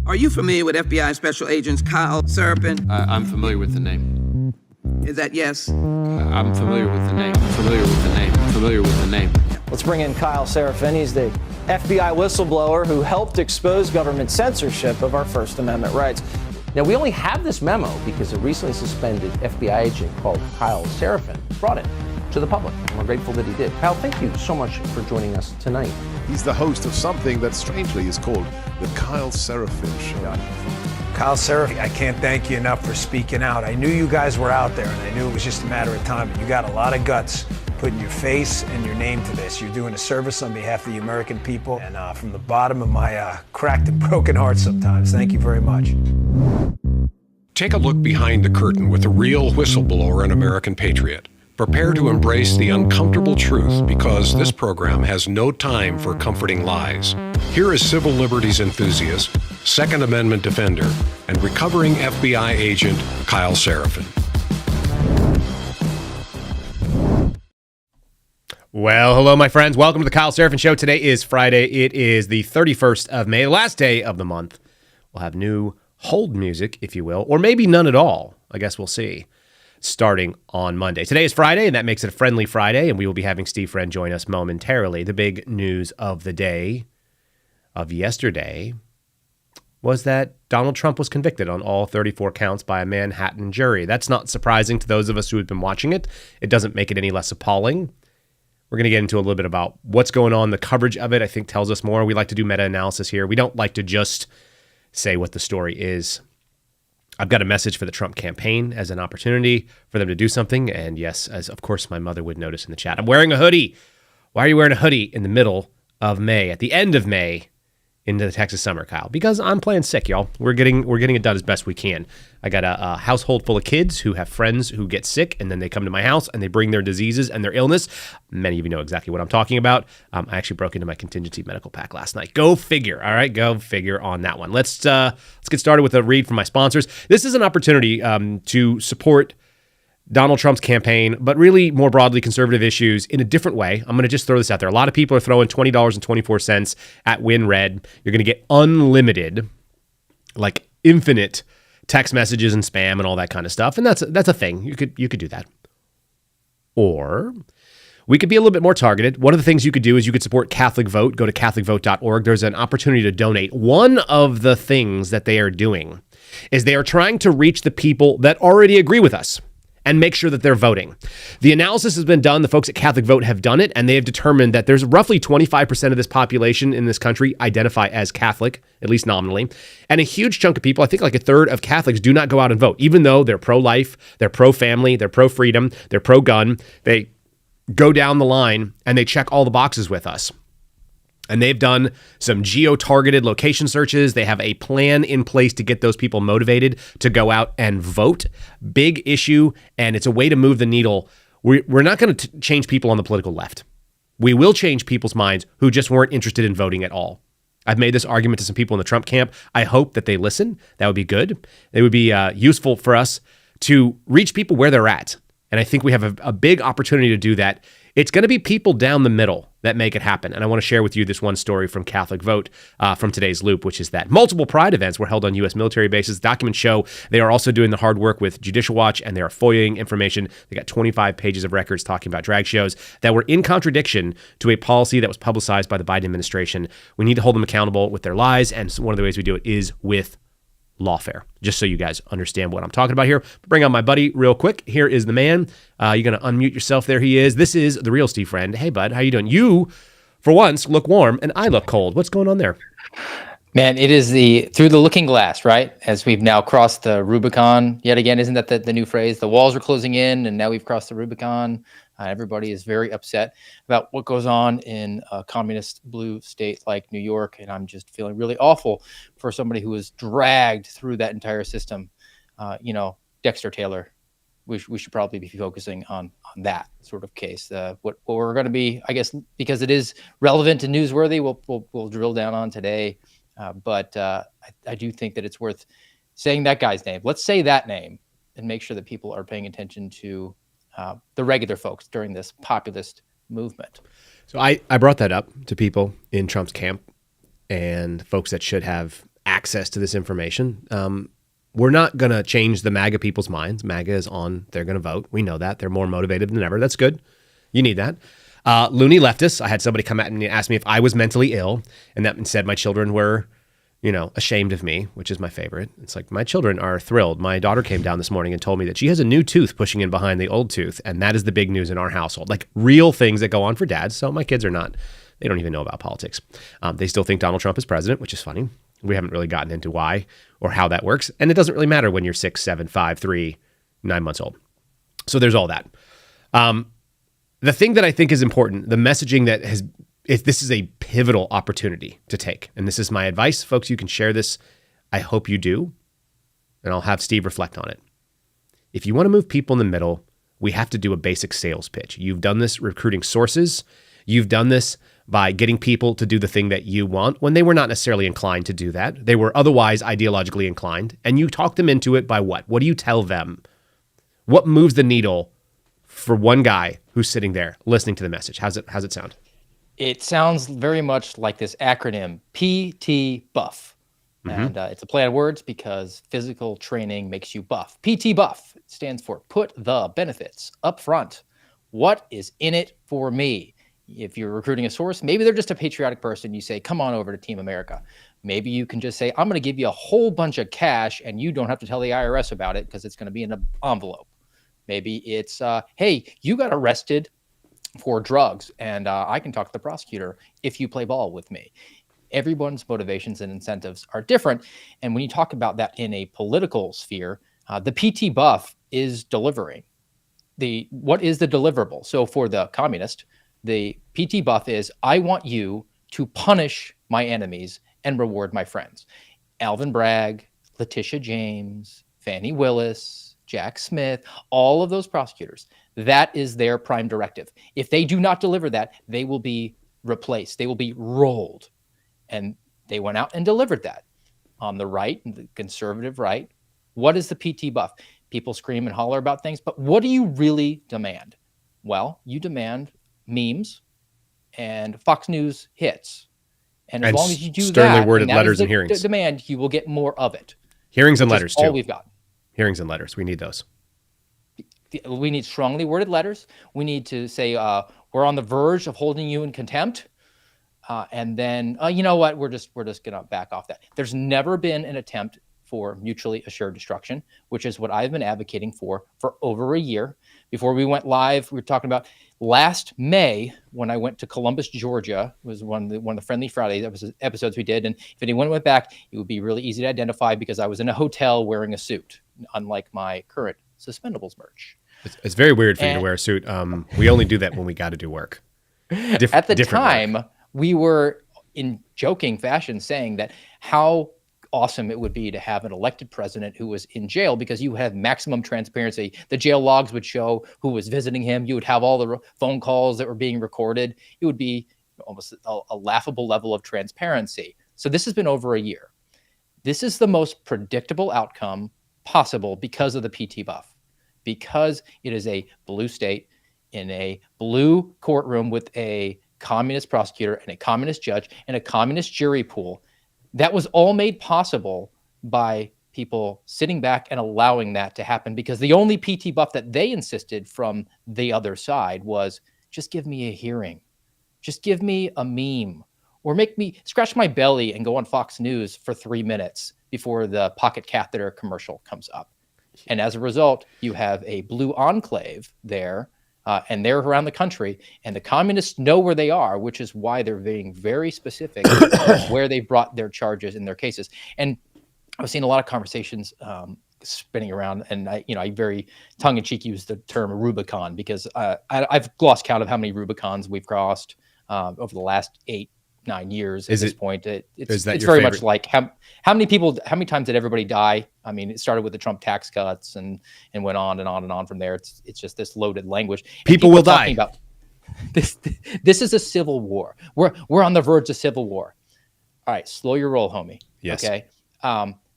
Are you familiar with FBI Special Agents Kyle Seraphin? I'm familiar with the name. Is that yes? I'm familiar with the name. Familiar with the name. Familiar with the name. Let's bring in Kyle Seraphin. He's the FBI whistleblower who helped expose government censorship of our First Amendment rights. Now, we only have this memo because a recently suspended FBI agent called Kyle Seraphin brought it to the public, and we're grateful that he did. Kyle, thank you so much for joining us tonight. He's the host of something that strangely is called the Kyle Seraphin Show. Kyle Seraphin, I can't thank you enough for speaking out. I knew you guys were out there, and I knew it was just a matter of time, but you got a lot of guts putting your face and your name to this. You're doing a service on behalf of the American people, and from the bottom of my cracked and broken heart sometimes, thank you very much. Take a look behind the curtain with a real whistleblower and American patriot. Prepare to embrace the uncomfortable truth because this program has no time for comforting lies. Here is civil liberties enthusiast, Second Amendment defender, and recovering FBI agent Kyle Seraphin. Well, hello, my friends. Welcome to the Kyle Seraphin Show. Today is Friday. It is the 31st of May, the last day of the month. We'll have new hold music, if you will, or maybe none at all. I guess we'll see. Starting on Monday. Today is Friday, and that makes it a friendly Friday, and we will be having Steve Friend join us momentarily. The big news of the day, of yesterday, was that Donald Trump was convicted on all 34 counts by a Manhattan jury. That's not surprising to those of us who have been watching it. It doesn't make it any less appalling. We're going to get into a little bit about what's going on. The coverage of it, I think, tells us more. We like to do meta-analysis here. We don't like to just say what the story is. I've got a message for the Trump campaign as an opportunity for them to do something. And yes, as of course my mother would notice in the chat, I'm wearing a hoodie. Why are you wearing a hoodie in the middle of May, at the end of May, into the Texas summer, Kyle? Because I'm playing sick, y'all. We're getting it done as best we can. I got a household full of kids who have friends who get sick, and then they come to my house and they bring their diseases and their illness. Many of you know exactly what I'm talking about. I actually broke into my contingency medical pack last night. Go figure. All right, go figure on that one. Let's get started with a read from my sponsors. This is an opportunity to support Donald Trump's campaign, but really more broadly conservative issues in a different way. I'm going to just throw this out there. A lot of people are throwing $20.24 at WinRed. You're going to get unlimited, like infinite text messages and spam and all that kind of stuff. And that's a thing. You could do that. Or we could be a little bit more targeted. One of the things you could do is you could support Catholic Vote. Go to catholicvote.org. There's an opportunity to donate. One of the things that they are doing is they are trying to reach the people that already agree with us and make sure that they're voting. The analysis has been done. The folks at Catholic Vote have done it, and they have determined that there's roughly 25% of this population in this country identify as Catholic, at least nominally. And a huge chunk of people, I think like a third of Catholics, do not go out and vote, even though they're pro-life, they're pro-family, they're pro-freedom, they're pro-gun. They go down the line, and they check all the boxes with us. And they've done some geo-targeted location searches. They have a plan in place to get those people motivated to go out and vote. Big issue, and it's a way to move the needle. We're not going to change people on the political left. We will change people's minds who just weren't interested in voting at all. I've made this argument to some people in the Trump camp. I hope that they listen. That would be good. It would be useful for us to reach people where they're at. And I think we have a big opportunity to do that. It's going to be people down the middle that make it happen. And I want to share with you this one story from Catholic Vote from today's Loop, which is that multiple Pride events were held on U.S. military bases. Documents show they are also doing the hard work with Judicial Watch, and they are FOIAing information. They got 25 pages of records talking about drag shows that were in contradiction to a policy that was publicized by the Biden administration. We need to hold them accountable with their lies, and one of the ways we do it is with lawfare, just so you guys understand what I'm talking about here. Bring on my buddy real quick. Here is the man. You're going to unmute yourself. There he is. This is the real Steve Friend. Hey, bud, how you doing? You, for once, look warm, and I look cold. What's going on there? Man, it is through the looking glass, right? As we've now crossed the Rubicon yet again. Isn't that the new phrase? The walls are closing in, and now we've crossed the Rubicon. Everybody is very upset about what goes on in a communist blue state like New York. And I'm just feeling really awful for somebody who was dragged through that entire system. Dexter Taylor, we should probably be focusing on that sort of case. What we're going to be, I guess, because it is relevant and newsworthy, we'll drill down on today. But I do think that it's worth saying that guy's name. Let's say that name and make sure that people are paying attention to the regular folks during this populist movement. So I brought that up to people in Trump's camp and folks that should have access to this information. We're not going to change the MAGA people's minds. MAGA is on. They're going to vote. We know that. They're more motivated than ever. That's good. You need that. Loony leftists. I had somebody come at me and ask me if I was mentally ill, and that said my children were, ashamed of me, which is my favorite. It's like, my children are thrilled. My daughter came down this morning and told me that she has a new tooth pushing in behind the old tooth, and that is the big news in our household. Like, real things that go on for dads. So my kids are not, they don't even know about politics. They still think Donald Trump is president, which is funny. We haven't really gotten into why or how that works. And it doesn't really matter when you're 6, 7, 5, 3, 9 months old. So there's all that. The thing that I think is important, the messaging that this is a pivotal opportunity to take. And this is my advice. Folks, you can share this. I hope you do. And I'll have Steve reflect on it. If you want to move people in the middle, we have to do a basic sales pitch. You've done this recruiting sources. You've done this by getting people to do the thing that you want when they were not necessarily inclined to do that. They were otherwise ideologically inclined. And you talk them into it by what? What do you tell them? What moves the needle for one guy who's sitting there listening to the message? How's it sound? It sounds very much like this acronym, PT Buff. And it's a play on words because physical training makes you buff. PT Buff stands for put the benefits up front. What is in it for me? If you're recruiting a source, maybe they're just a patriotic person. You say, come on over to Team America. Maybe you can just say, I'm going to give you a whole bunch of cash and you don't have to tell the IRS about it because it's going to be in an envelope. Maybe it's, hey, you got arrested for drugs and I can talk to the prosecutor if you play ball with me. Everyone's motivations and incentives are different. And when you talk about that in a political sphere, the PT Buff is delivering. What is the deliverable? So for the communist, the PT Buff is, I want you to punish my enemies and reward my friends. Alvin Bragg, Letitia James, Fannie Willis, Jack Smith, all of those prosecutors, that is their prime directive. If they do not deliver that, they will be replaced. They will be rolled. And they went out and delivered that. On the right, the conservative right, what is the PT Buff? People scream and holler about things, but what do you really demand? Well, you demand memes and Fox News hits. And as long as you do sternly that, worded and that letters is the and hearings. Demand, you will get more of it. Hearings and letters too. All we've got. Hearings and letters. We need those. We need strongly worded letters. We need to say, we're on the verge of holding you in contempt. And then, you know what? We're just going to back off that. There's never been an attempt for mutually assured destruction, which is what I've been advocating for over a year. Before we went live, we were talking about last May when I went to Columbus, Georgia. It was one of the Friendly Friday episodes we did. And if anyone went back, it would be really easy to identify because I was in a hotel wearing a suit, unlike my current Suspendables merch. It's very weird for you to wear a suit. We only do that when we got to do work. At the time, we were in joking fashion saying that how awesome it would be to have an elected president who was in jail because you have maximum transparency. The jail logs would show who was visiting him. You would have all the phone calls that were being recorded. It would be almost a laughable level of transparency. So this has been over a year. This is the most predictable outcome possible because of the PT Buff, because it is a blue state in a blue courtroom with a communist prosecutor and a communist judge and a communist jury pool. That was all made possible by people sitting back and allowing that to happen because the only PT Buff that they insisted from the other side was just give me a hearing. Just give me a meme or make me scratch my belly and go on Fox News for 3 minutes before the pocket catheter commercial comes up. And as a result, you have a blue enclave there. And they're around the country, and the communists know where they are, which is why they're being very specific where they brought their charges in their cases. And I've seen a lot of conversations spinning around, and I very tongue-in-cheek use the term Rubicon because I've lost count of how many Rubicons we've crossed over the last 8-9 years. At this point, it's very much like how many times did everybody die? I mean, it started with the Trump tax cuts and went on and on and on from there. It's just this loaded language. People will die. About this is a civil war. We're on the verge of civil war. All right, slow your roll, homie. Yes. Okay.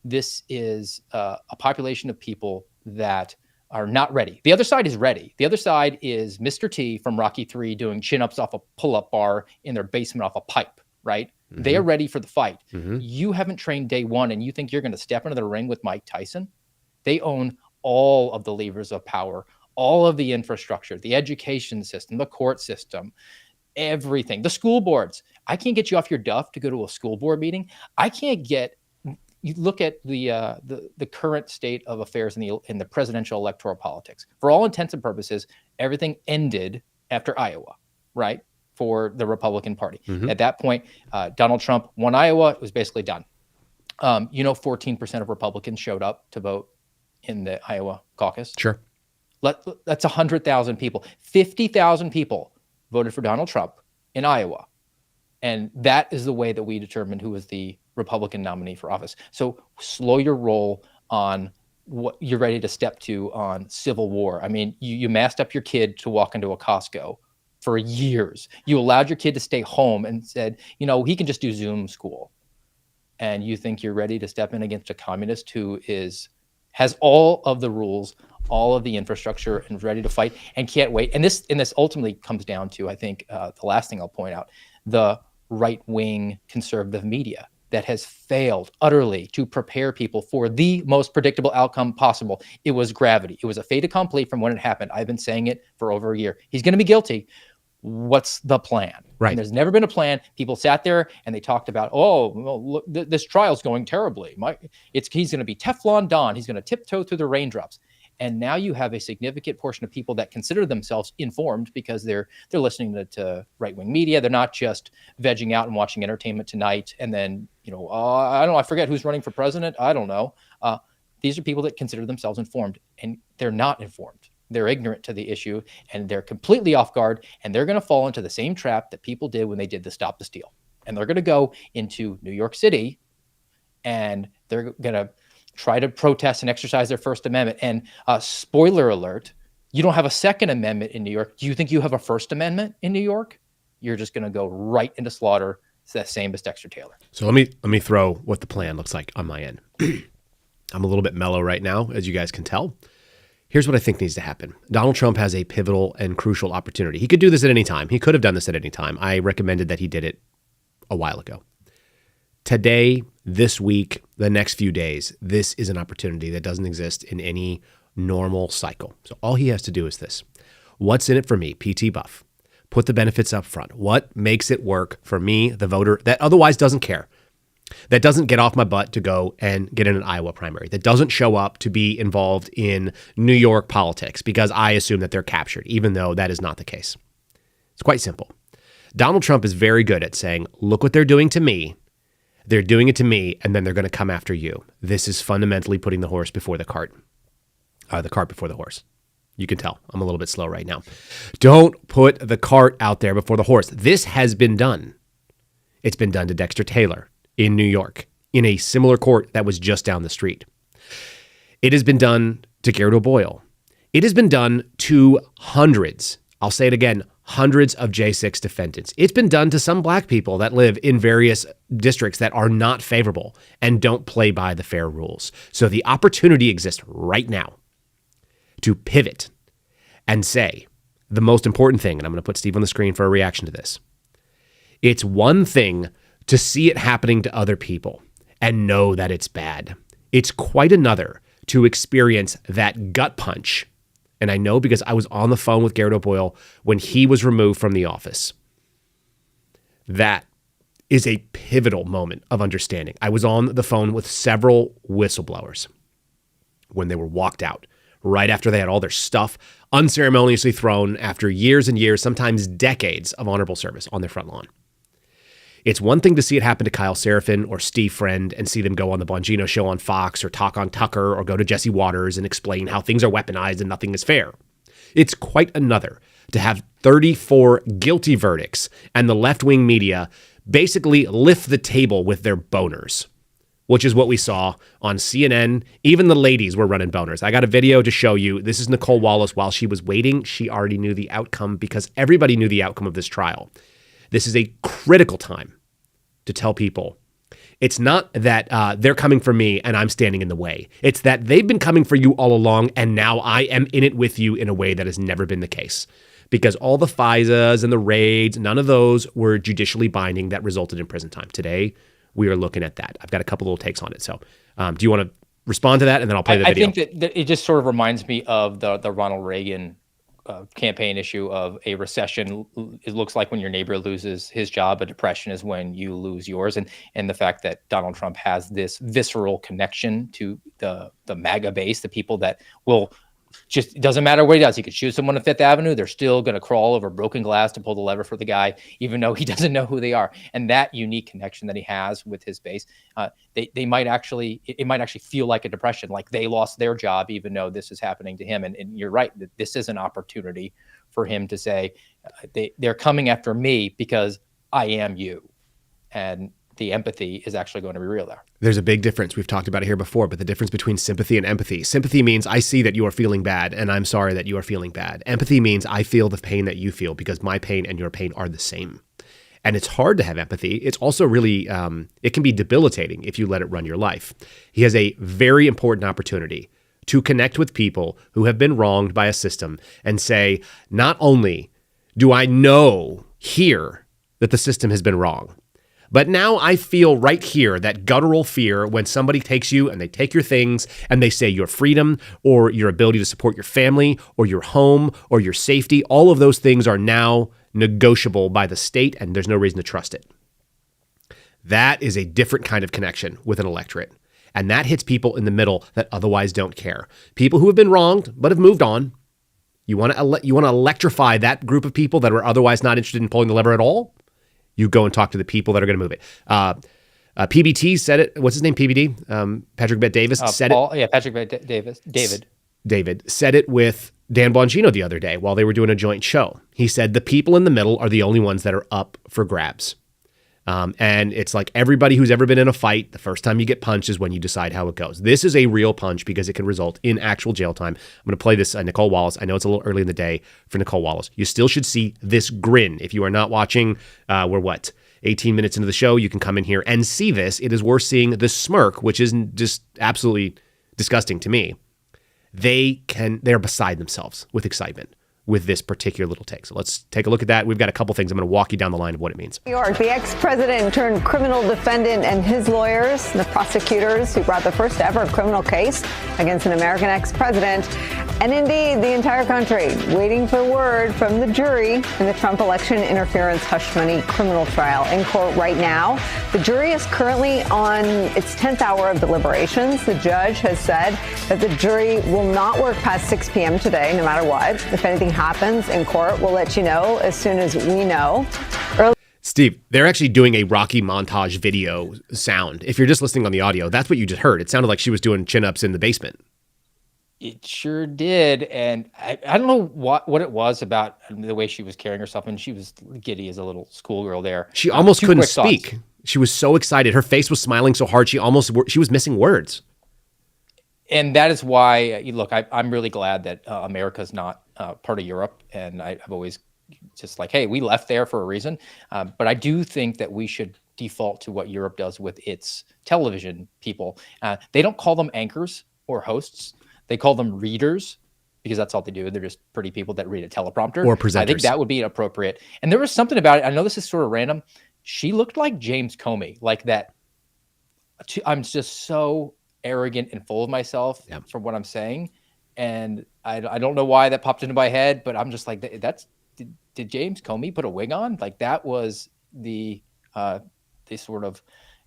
This is a population of people that are not ready. The other side is ready. The other side is Mr. T from Rocky III doing chin-ups off a pull-up bar in their basement off a pipe, right? They are ready for the fight. You haven't trained day one, and you think you're going to step into the ring with Mike Tyson? They own all of the levers of power, all of the infrastructure, the education system, the court system, everything, the school boards. I can't get you off your duff to go to a school board meeting. I can't get. You look at the current state of affairs in the presidential electoral politics. For all intents and purposes, everything ended after Iowa, right? For the Republican Party. At that point, Donald Trump won Iowa. It was basically done. 14% of Republicans showed up to vote in the Iowa caucus. Sure. That's 100,000 people. 50,000 people voted for Donald Trump in Iowa. And that is the way that we determined who was the Republican nominee for office. So slow your roll on what you're ready to step to on civil war. I mean, you masked up your kid to walk into a Costco for years. You allowed your kid to stay home and said, he can just do Zoom school. And you think you're ready to step in against a communist who has all of the rules, all of the infrastructure, and is ready to fight and can't wait. And this ultimately comes down to, I think, the last thing I'll point out, the right-wing conservative media that has failed utterly to prepare people for the most predictable outcome possible. It was gravity. It was a fait accompli from when it happened. I've been saying it for over a year. He's going to be guilty. What's the plan? Right. And there's never been a plan. People sat there and they talked about, look, this trial's going terribly. He's going to be Teflon Don. He's going to tiptoe through the raindrops. And now you have a significant portion of people that consider themselves informed because they're listening to right-wing media. They're not just vegging out and watching Entertainment Tonight. And then, I don't know, I forget who's running for president. I don't know. These are people that consider themselves informed, and they're not informed. They're ignorant to the issue, and they're completely off guard, and they're going to fall into the same trap that people did when they did the Stop the Steal. And they're going to go into New York City, and they're going to try to protest and exercise their First Amendment. And spoiler alert, you don't have a Second Amendment in New York. Do you think you have a First Amendment in New York? You're just going to go right into slaughter. It's the same as Dexter Taylor. So let me throw what the plan looks like on my end. I'm a little bit mellow right now, as you guys can tell. Here's what I think needs to happen. Donald Trump has a pivotal and crucial opportunity. He could do this at any time. He could have done this at any time. I recommended that he did it a while ago. Today, this week, the next few days, this is an opportunity that doesn't exist in any normal cycle. So all he has to do is this. What's in it for me, PT Buff? Put the benefits up front. What makes it work for me, the voter that otherwise doesn't care, that doesn't get off my butt to go and get in an Iowa primary, that doesn't show up to be involved in New York politics because I assume that they're captured, even though that is not the case. It's quite simple. Donald Trump is very good at saying, look what they're doing to me. They're doing it to me, and then they're going to come after you. This is fundamentally putting the horse before the cart. The cart before the horse. You can tell I'm a little bit slow right now. Don't put the cart out there before the horse. This has been done. It's been done to Dexter Taylor in New York, in a similar court that was just down the street. It has been done to Garrett O'Boyle. It has been done to hundreds, I'll say it again, hundreds of J6 defendants. It's been done to some black people that live in various districts that are not favorable and don't play by the fair rules. So the opportunity exists right now to pivot and say the most important thing, and I'm going to put Steve on the screen for a reaction to this. It's one thing to see it happening to other people and know that it's bad. It's quite another to experience that gut punch. And I know because I was on the phone with Garrett O'Boyle when he was removed from the office. That is a pivotal moment of understanding. I was on the phone with several whistleblowers when they were walked out, right after they had all their stuff unceremoniously thrown after years and years, sometimes decades of honorable service on their front lawn. It's one thing to see it happen to Kyle Seraphin or Steve Friend and see them go on the Bongino show on Fox or talk on Tucker or go to Jesse Waters and explain how things are weaponized and nothing is fair. It's quite another to have 34 guilty verdicts and the left-wing media basically lift the table with their boners, which is what we saw on CNN. Even the ladies were running boners. I got a video to show you. This is Nicole Wallace. While she was waiting, she already knew the outcome because everybody knew the outcome of this trial. This is a critical time to tell people it's not that they're coming for me and I'm standing in the way. It's that they've been coming for you all along and now I am in it with you in a way that has never been the case. because all the FISAs and the raids, none of those were judicially binding that resulted in prison time. Today, we are looking at that. I've got a couple little takes on it. So do you want to respond to that? And then I'll play the video. I think that it just sort of reminds me of the Ronald Reagan campaign issue of a recession. It looks like when your neighbor loses his job, a depression is when you lose yours. And the fact that Donald Trump has this visceral connection to the MAGA base, the people that will just, it doesn't matter what he does. He could shoot someone on Fifth Avenue. They're still going to crawl over broken glass to pull the lever for the guy, even though he doesn't know who they are. And that unique connection that he has with his base, it might actually feel like a depression, like they lost their job, even though this is happening to him. And you're right, that this is an opportunity for him to say, they're coming after me because I am you. And the empathy is actually going to be real there. There's a big difference. We've talked about it here before, but the difference between sympathy and empathy. Sympathy means I see that you are feeling bad and I'm sorry that you are feeling bad. Empathy means I feel the pain that you feel because my pain and your pain are the same. And it's hard to have empathy. It's also really, it can be debilitating if you let it run your life. He has a very important opportunity to connect with people who have been wronged by a system and say, not only do I know here that the system has been wrong, but now I feel right here that guttural fear when somebody takes you and they take your things and they say your freedom or your ability to support your family or your home or your safety, all of those things are now negotiable by the state and there's no reason to trust it. That is a different kind of connection with an electorate. And that hits people in the middle that otherwise don't care. People who have been wronged but have moved on. You want to electrify that group of people that are otherwise not interested in pulling the lever at all? You go and talk to the people that are going to move it. PBT said it. What's his name? PBD? Patrick Bet Davis said it. Yeah, Patrick Bet Davis. David said it with Dan Bongino the other day while they were doing a joint show. He said the people in the middle are the only ones that are up for grabs. And it's like everybody who's ever been in a fight, the first time you get punched is when you decide how it goes. This is a real punch because it can result in actual jail time. I'm going to play this Nicole Wallace. I know it's a little early in the day for Nicole Wallace. You still should see this grin. If you are not watching, we're 18 minutes into the show. You can come in here and see this. It is worth seeing the smirk, which is just absolutely disgusting to me. They're beside themselves with excitement with this particular little take. So let's take a look at that. We've got a couple things. I'm going to walk you down the line of what it means. New York, the ex-president turned criminal defendant and his lawyers, the prosecutors who brought the first ever criminal case against an American ex-president, and indeed the entire country waiting for word from the jury in the Trump election interference hush money criminal trial. In court right now, the jury is currently on its 10th hour of deliberations. The judge has said that the jury will not work past 6 p.m. today, no matter what. If anything happens in court, we'll let you know as soon as we know. Steve, they're actually doing a Rocky montage video sound. If you're just listening on the audio, that's what you just heard. It sounded like she was doing chin-ups in the basement. It sure did. And I don't know what it was about the way she was carrying herself. And she was giddy as a little schoolgirl there. She almost couldn't speak. She was so excited. Her face was smiling so hard, she was missing words. And that is why, look, I'm really glad that America's not part of Europe. And I've always just like, hey, we left there for a reason. But I do think that we should default to what Europe does with its television people. They don't call them anchors or hosts. They call them readers because that's all they do. They're just pretty people that read a teleprompter. Or presenters. I think that would be appropriate. And there was something about it. I know this is sort of random. She looked like James Comey, like that. I'm just so arrogant and full of myself from what I'm saying. And I don't know why that popped into my head, but I'm just like, did James Comey put a wig on? Like that was the sort of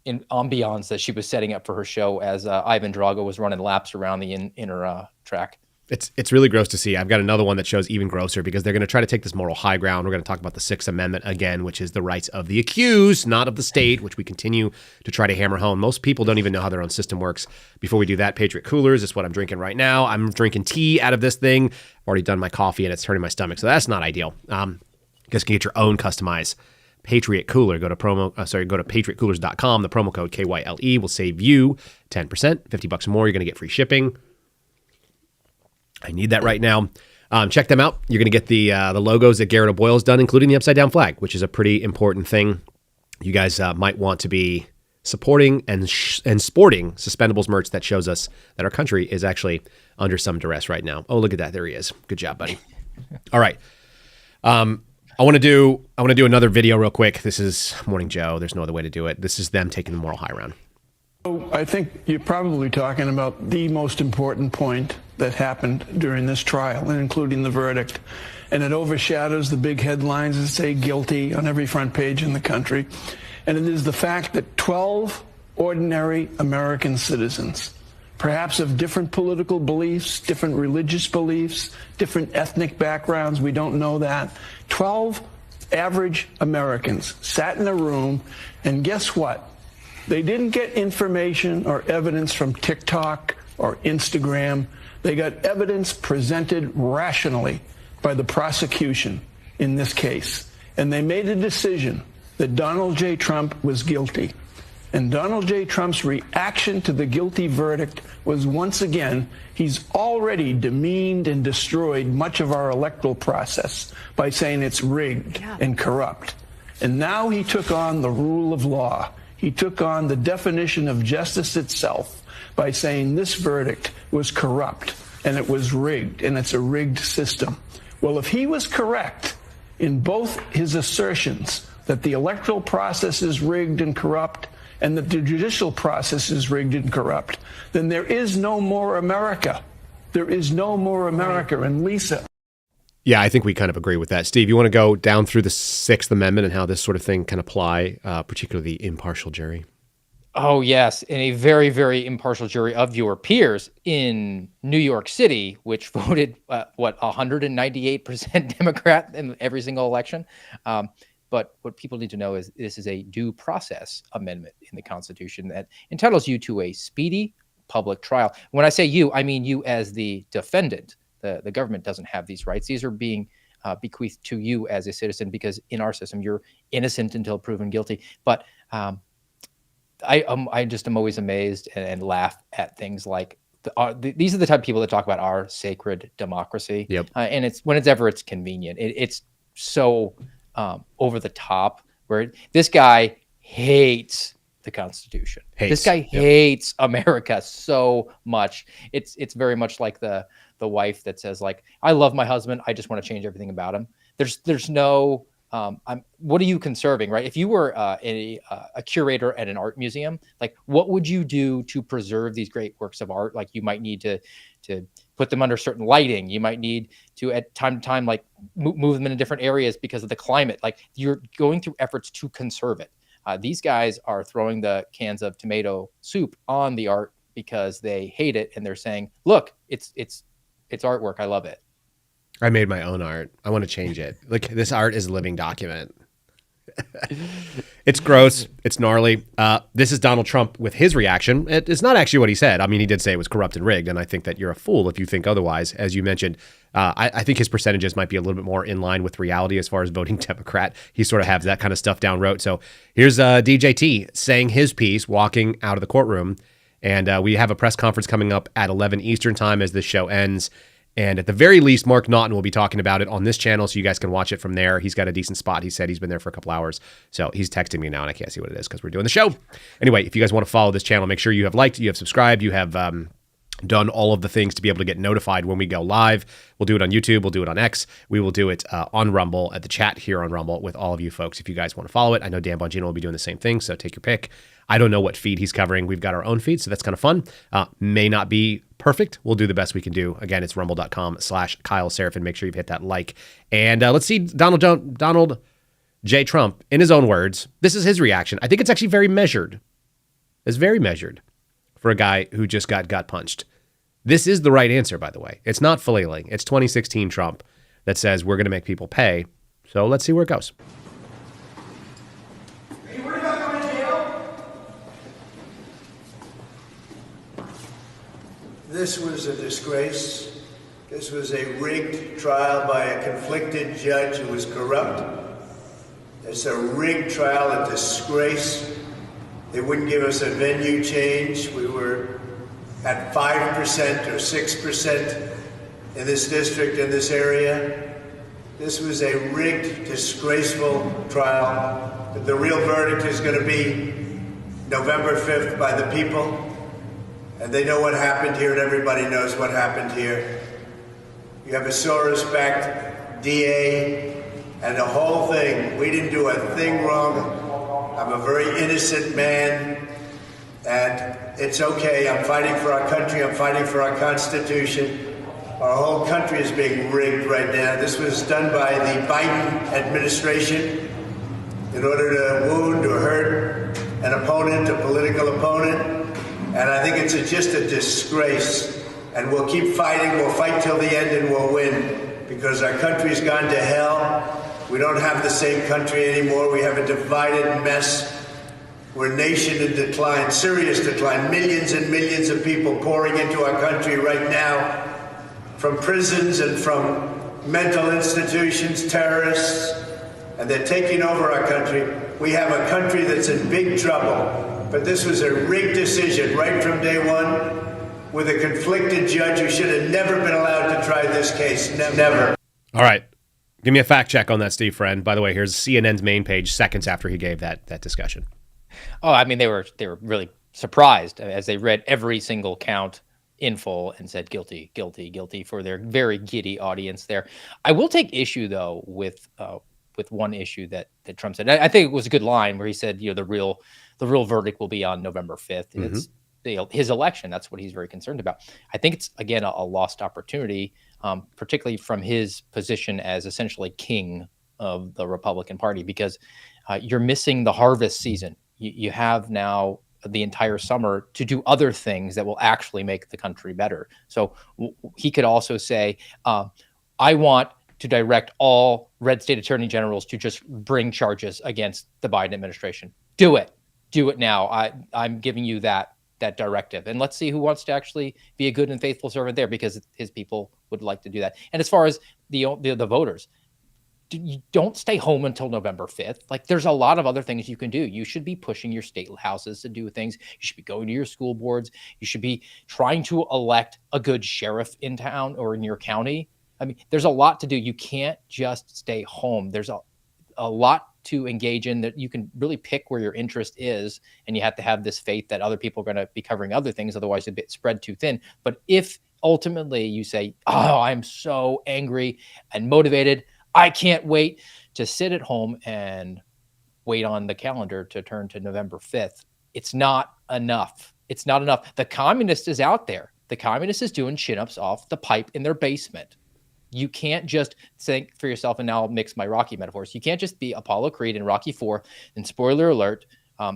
ambiance that she was setting up for her show as Ivan Drago was running laps around the inner track. It's really gross to see. I've got another one that shows even grosser because they're going to try to take this moral high ground. We're going to talk about the Sixth Amendment again, which is the rights of the accused, not of the state, which we continue to try to hammer home. Most people don't even know how their own system works. Before we do that, Patriot Coolers is what I'm drinking right now. I'm drinking tea out of this thing. I've already done my coffee and it's hurting my stomach, so that's not ideal. You guys can get your own customized Patriot Cooler. Go to patriotcoolers.com. The promo code KYLE will save you 10%, $50 or more. You're going to get free shipping. I need that right now. Check them out. You're going to get the logos that Garrett O'Boyle's done, including the upside down flag, which is a pretty important thing. You guys might want to be supporting and sporting Suspendables merch that shows us that our country is actually under some duress right now. Oh, look at that. There he is. Good job, buddy. All right. I want to do another video real quick. This is Morning Joe. There's no other way to do it. This is them taking the moral high ground. I think you're probably talking about the most important point that happened during this trial, and including the verdict. And it overshadows the big headlines that say guilty on every front page in the country. And it is the fact that 12 ordinary American citizens, perhaps of different political beliefs, different religious beliefs, different ethnic backgrounds, we don't know that, 12 average Americans sat in a room, and guess what? They didn't get information or evidence from TikTok or Instagram. They got evidence presented rationally by the prosecution in this case. And they made a decision that Donald J. Trump was guilty. And Donald J. Trump's reaction to the guilty verdict was, once again, he's already demeaned and destroyed much of our electoral process by saying it's rigged and corrupt. And now he took on the rule of law. He took on the definition of justice itself by saying this verdict was corrupt and it was rigged and it's a rigged system. Well, if he was correct in both his assertions that the electoral process is rigged and corrupt and that the judicial process is rigged and corrupt, then there is no more America. There is no more America. And Lisa. Yeah, I think we kind of agree with that. Steve, you want to go down through the Sixth Amendment and how this sort of thing can apply, particularly the impartial jury? Oh, yes. And a very, very impartial jury of your peers in New York City, which voted, 198% Democrat in every single election. But what people need to know is this is a due process amendment in the Constitution that entitles you to a speedy public trial. When I say you, I mean you as the defendant. The government doesn't have these rights. These are being bequeathed to you as a citizen because in our system, you're innocent until proven guilty. But I just am always amazed and laugh at things like these are the type of people that talk about our sacred democracy. Yep. And it's whenever it's convenient. It's so over the top where this guy hates the Constitution. This guy hates America so much. It's very much like the wife that says, like, I love my husband, I just want to change everything about him. There's no what are you conserving, right? If you were a curator at an art museum, like, what would you do to preserve these great works of art? Like, you might need to put them under certain lighting. You might need to, at time to time, like move them into different areas because of the climate. Like, you're going through efforts to conserve it. These guys are throwing the cans of tomato soup on the art because they hate it, and they're saying, look, it's artwork. I love it. I made my own art. I want to change it. Like, this art is a living document. It's gross. It's gnarly. This is Donald Trump with his reaction. It's not actually what he said. I mean, he did say it was corrupt and rigged, and I think that you're a fool if you think otherwise. As you mentioned, I think his percentages might be a little bit more in line with reality as far as voting Democrat. He sort of has that kind of stuff down rote. So here's DJT saying his piece, walking out of the courtroom, and we have a press conference coming up at 11 Eastern time as this show ends. And at the very least, Mark Naughton will be talking about it on this channel, so you guys can watch it from there. He's got a decent spot. He said he's been there for a couple hours. So he's texting me now, and I can't see what it is because we're doing the show. Anyway, if you guys want to follow this channel, make sure you have liked, you have subscribed, you have done all of the things to be able to get notified when we go live. We'll do it on YouTube. We'll do it on X. We will do it on Rumble, at the chat here on Rumble with all of you folks if you guys want to follow it. I know Dan Bongino will be doing the same thing, so take your pick. I don't know what feed he's covering. We've got our own feed, so that's kind of fun. May not be perfect. We'll do the best we can do. Again, it's rumble.com/Kyle Seraphin. Make sure you hit that like. And let's see Donald J. Trump, in his own words. This is his reaction. I think it's actually very measured. It's very measured for a guy who just got gut punched. This is the right answer, by the way. It's not flailing. It's 2016 Trump that says we're going to make people pay. So let's see where it goes. This was a disgrace. This was a rigged trial by a conflicted judge who was corrupt. It's a rigged trial, a disgrace. They wouldn't give us a venue change. We were at 5% or 6% in this district, in this area. This was a rigged, disgraceful trial. The real verdict is going to be November 5th by the people. And they know what happened here, and everybody knows what happened here. You have a Soros-backed DA And the whole thing, we didn't do a thing wrong. I'm a very innocent man, and it's okay. I'm fighting for our country. I'm fighting for our Constitution. Our whole country is being rigged right now. This was done by the Biden administration in order to wound or hurt an opponent, a political opponent. And I think it's just a disgrace. And we'll keep fighting. We'll fight till the end and we'll win, because our country's gone to hell. We don't have the same country anymore. We have a divided mess. We're a nation in decline, serious decline. Millions and millions of people pouring into our country right now from prisons and from mental institutions, terrorists, and they're taking over our country. We have a country that's in big trouble, but this was a rigged decision right from day one with a conflicted judge who should have never been allowed to try this case. Never. All right. Give me a fact check on that, Steve Friend. By the way, here's CNN's main page seconds after he gave that discussion. Oh, I mean, they were really surprised as they read every single count in full and said guilty, guilty, guilty for their very giddy audience there. I will take issue, though, with one issue that Trump said. I think it was a good line where he said, the real verdict will be on November 5th. Mm-hmm. It's his election. That's what he's very concerned about. I think it's, again, a lost opportunity, particularly from his position as essentially king of the Republican Party, because you're missing the harvest season. You have now the entire summer to do other things that will actually make the country better. So he could also say, I want to direct all red state attorney generals to just bring charges against the Biden administration. Do it now. I'm giving you that directive, and let's see who wants to actually be a good and faithful servant there, because his people would like to do that. And as far as the voters, you don't stay home until November 5th. Like, there's a lot of other things you can do. You should be pushing your state houses to do things. You should be going to your school boards. You should be trying to elect a good sheriff in town or in your county. I mean, there's a lot to do. You can't just stay home. There's a lot to engage in that you can really pick where your interest is, and you have to have this faith that other people are going to be covering other things. Otherwise, it's spread too thin. But if ultimately you say, oh, I'm so angry and motivated, I can't wait to sit at home and wait on the calendar to turn to November 5th. It's not enough. It's not enough. The communist is out there. The communist is doing chin-ups off the pipe in their basement. You can't just think for yourself, and now I'll mix my Rocky metaphors. You can't just be Apollo Creed in Rocky IV, and spoiler alert,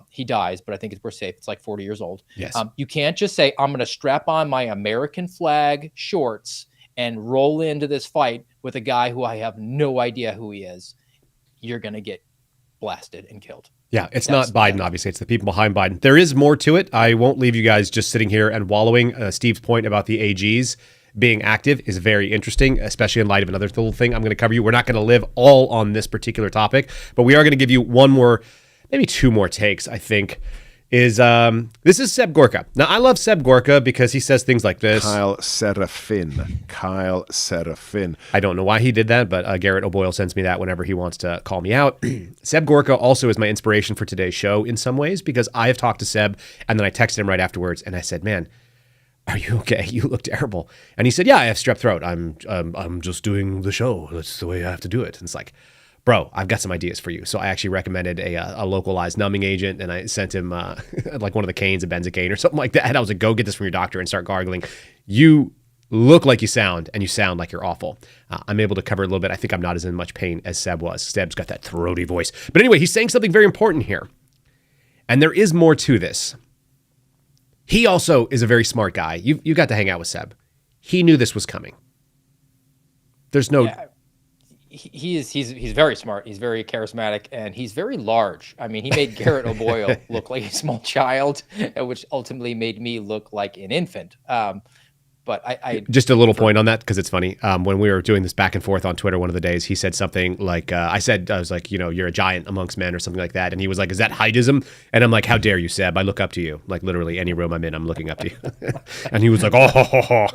he dies, but I think we're safe. It's like 40 years old. Yes. You can't just say, I'm going to strap on my American flag shorts and roll into this fight with a guy who I have no idea who he is. You're going to get blasted and killed. Yeah, it's not Biden, obviously. It's the people behind Biden. There is more to it. I won't leave you guys just sitting here and wallowing. Steve's point about the AGs being active is very interesting, especially in light of another little thing I'm going to cover you. We're not going to live all on this particular topic, but we are going to give you one more, maybe two more takes, I think. This is Seb Gorka. Now, I love Seb Gorka because he says things like this. Kyle Seraphin. I don't know why he did that, but Garrett O'Boyle sends me that whenever he wants to call me out. Seb Gorka also is my inspiration for today's show in some ways, because I have talked to Seb, and then I texted him right afterwards, and I said, man, are you okay? You look terrible. And he said, yeah, I have strep throat. I'm just doing the show. That's the way I have to do it. And it's like, bro, I've got some ideas for you. So I actually recommended a localized numbing agent, and I sent him like one of the canes, a benzocaine or something like that. I was like, go get this from your doctor and start gargling. You look like you sound, and you sound like you're awful. I'm able to cover a little bit. I think I'm not as in much pain as Seb was. Seb's got that throaty voice. But anyway, he's saying something very important here. And there is more to this. He also is a very smart guy. You got to hang out with Seb. He knew this was coming. There's no... Yeah. He's very smart. He's very charismatic, and he's very large. I mean, he made Garrett O'Boyle look like a small child, which ultimately made me look like an infant. But I just a little point on that, because it's funny. When we were doing this back and forth on Twitter one of the days, he said something like, I was like, you're a giant amongst men or something like that. And he was like, is that heightism? And I'm like, how dare you, Seb? I look up to you. Like, literally any room I'm in, I'm looking up to you. And he was like, oh,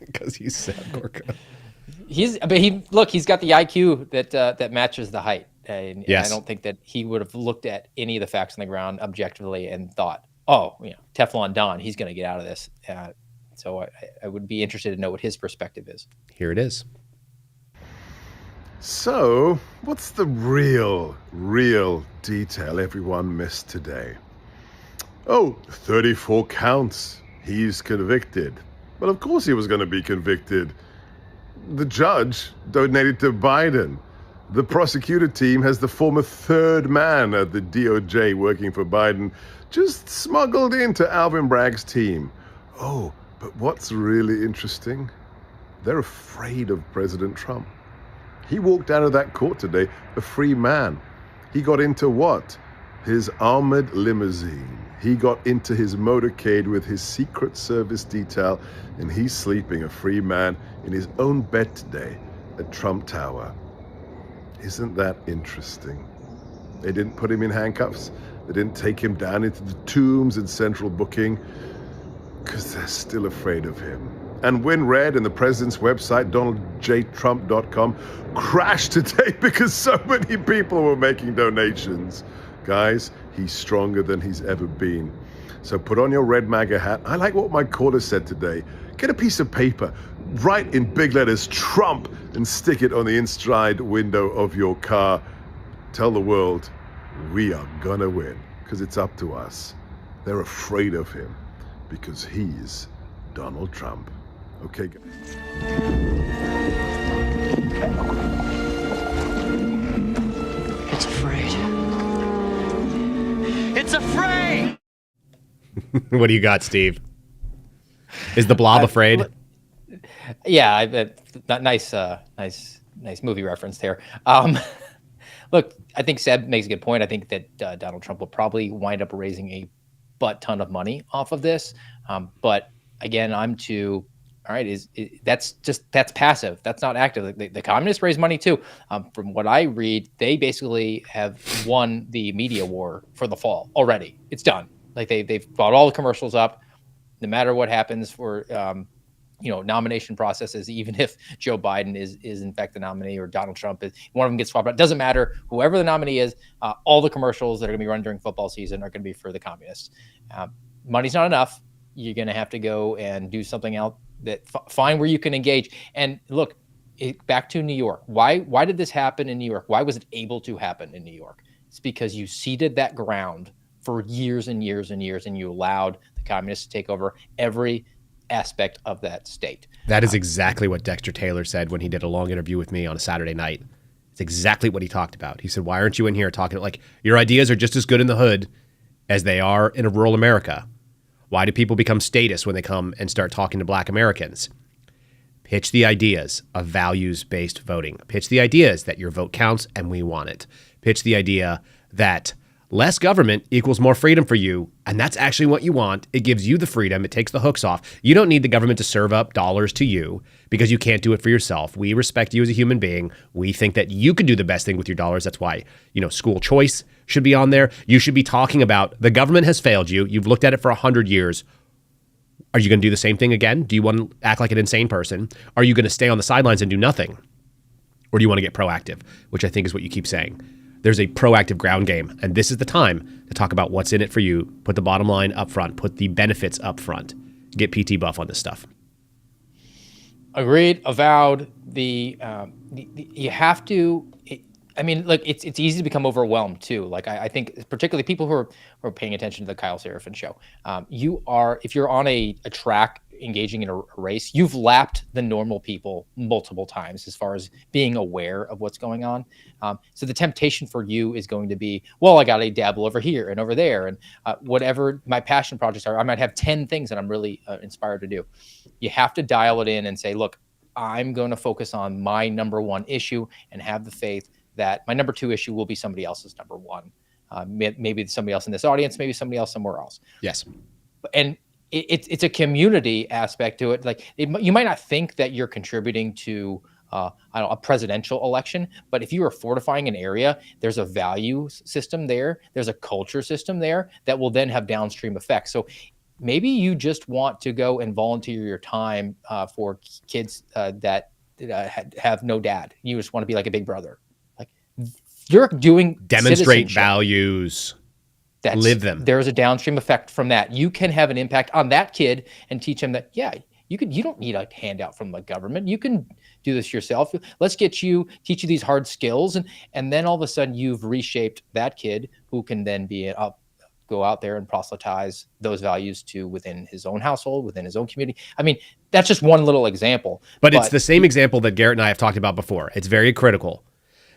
because he's Seb Gorka. He's got the IQ that matches the height. And yes. I don't think that he would have looked at any of the facts on the ground objectively and thought, oh, Teflon Don, he's going to get out of this. So I would be interested to know what his perspective is. Here it is. So, what's the real detail everyone missed today? Oh, 34 counts. He's convicted. Well, of course he was going to be convicted. The judge donated to Biden. The prosecutor team has the former third man at the DOJ working for Biden just smuggled into Alvin Bragg's team. Oh, but what's really interesting? They're afraid of President Trump. He walked out of that court today a free man. He got into what? His armored limousine. He got into his motorcade with his Secret Service detail, and he's sleeping a free man in his own bed today at Trump Tower. Isn't that interesting? They didn't put him in handcuffs. They didn't take him down into the tombs in central booking because they're still afraid of him. And WinRed and the president's website, DonaldJTrump.com, crashed today because so many people were making donations. Guys, he's stronger than he's ever been. So put on your red MAGA hat. I like what my caller said today. Get a piece of paper, write in big letters, Trump, and stick it on the inside window of your car. Tell the world, we are gonna win, because it's up to us. They're afraid of him because he's Donald Trump. Okay, guys. It's afraid. It's afraid! What do you got, Steve? Is the blob afraid? Yeah, nice movie reference there. Look, I think Seb makes a good point. I think that Donald Trump will probably wind up raising a butt ton of money off of this. But again, all right, that's passive. That's not active. The communists raise money too. From what I read, they basically have won the media war for the fall already. It's done. Like they've bought all the commercials up. No matter what happens for nomination processes, even if Joe Biden is in fact the nominee or Donald Trump is one of them gets swapped out, it doesn't matter. Whoever the nominee is, all the commercials that are going to be run during football season are going to be for the communists. Money's not enough. You're going to have to go and do something else. Find where you can engage. And look, back to New York. Why did this happen in New York? Why was it able to happen in New York? It's because you ceded that ground for years and years and years, and you allowed the communists to take over every aspect of that state. That is exactly what Dexter Taylor said when he did a long interview with me on a Saturday night. It's exactly what he talked about. He said, why aren't you in here talking like your ideas are just as good in the hood as they are in a rural America? Why do people become statists when they come and start talking to black Americans? Pitch the ideas of values-based voting. Pitch the ideas that your vote counts and we want it. Pitch the idea that less government equals more freedom for you, and that's actually what you want. It gives you the freedom. It takes the hooks off. You don't need the government to serve up dollars to you because you can't do it for yourself. We respect you as a human being. We think that you can do the best thing with your dollars. That's why, school choice should be on there. You should be talking about the government has failed you. You've looked at it for 100 years. Are you going to do the same thing again? Do you want to act like an insane person? Are you going to stay on the sidelines and do nothing? Or do you want to get proactive, which I think is what you keep saying? There's a proactive ground game, and this is the time to talk about what's in it for you. Put the bottom line up front. Put the benefits up front. Get PT Buff on this stuff. Agreed. Avowed. You have to. Look, it's easy to become overwhelmed too. Like I think, particularly people who are paying attention to the Kyle Seraphin show. If you're on a track engaging in a race, you've lapped the normal people multiple times as far as being aware of what's going on. So the temptation for you is going to be, well, I got to dabble over here and over there, and whatever my passion projects are, I might have 10 things that I'm really inspired to do. You have to dial it in and say, look, I'm going to focus on my number one issue and have the faith that my number two issue will be somebody else's number one. Maybe somebody else in this audience, maybe somebody else somewhere else. Yes. And it's a community aspect to it. Like you might not think that you're contributing to a presidential election, but if you are fortifying an area, there's a value system there. There's a culture system there that will then have downstream effects. So maybe you just want to go and volunteer your time for kids that have no dad. You just want to be like a big brother. Like you're doing demonstrate values. Live them. There's a downstream effect from that. You can have an impact on that kid and teach him that, yeah, You don't need a handout from the government. You can do this yourself. Let's teach you these hard skills, and then all of a sudden you've reshaped that kid who can then go out there and proselytize those values to within his own household, within his own community. I mean, that's just one little example. But it's the same example that Garrett and I have talked about before. It's very critical.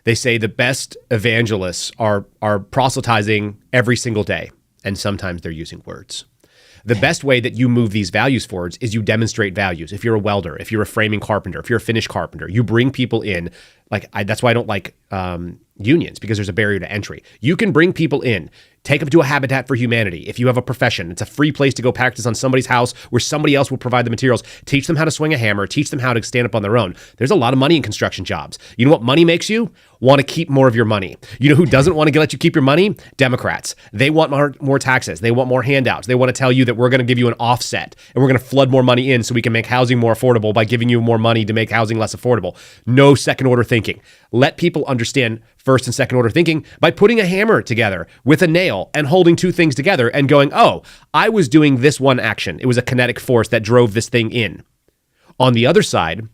They say the best evangelists are proselytizing every single day, and sometimes they're using words. The best way that you move these values forwards is you demonstrate values. If you're a welder, if you're a framing carpenter, if you're a finish carpenter, you bring people in. That's why I don't like unions, because there's a barrier to entry. You can bring people in, take them to a Habitat for Humanity. If you have a profession, it's a free place to go practice on somebody's house where somebody else will provide the materials. Teach them how to swing a hammer, teach them how to stand up on their own. There's a lot of money in construction jobs. You know what money makes you? Want to keep more of your money. You know who doesn't want to let you keep your money? Democrats. They want more taxes. They want more handouts. They want to tell you that we're going to give you an offset and we're going to flood more money in so we can make housing more affordable by giving you more money to make housing less affordable. No second order thinking. Let people understand first and second order thinking by putting a hammer together with a nail and holding two things together and going, oh, I was doing this one action. It was a kinetic force that drove this thing in. On the other side,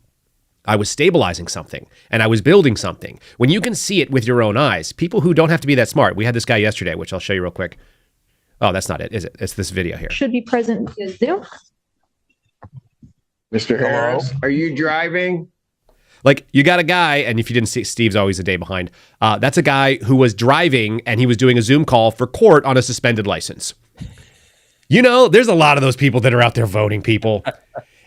I was stabilizing something and I was building something. When you can see it with your own eyes, people who don't have to be that smart. We had this guy yesterday, which I'll show you real quick. Oh, that's not it, is it? It's this video here. Should be present via Zoom. Mr. Harris, are you driving? Like, you got a guy, and if you didn't see, Steve's always a day behind. That's a guy who was driving, and he was doing a Zoom call for court on a suspended license. You know, there's a lot of those people that are out there voting people.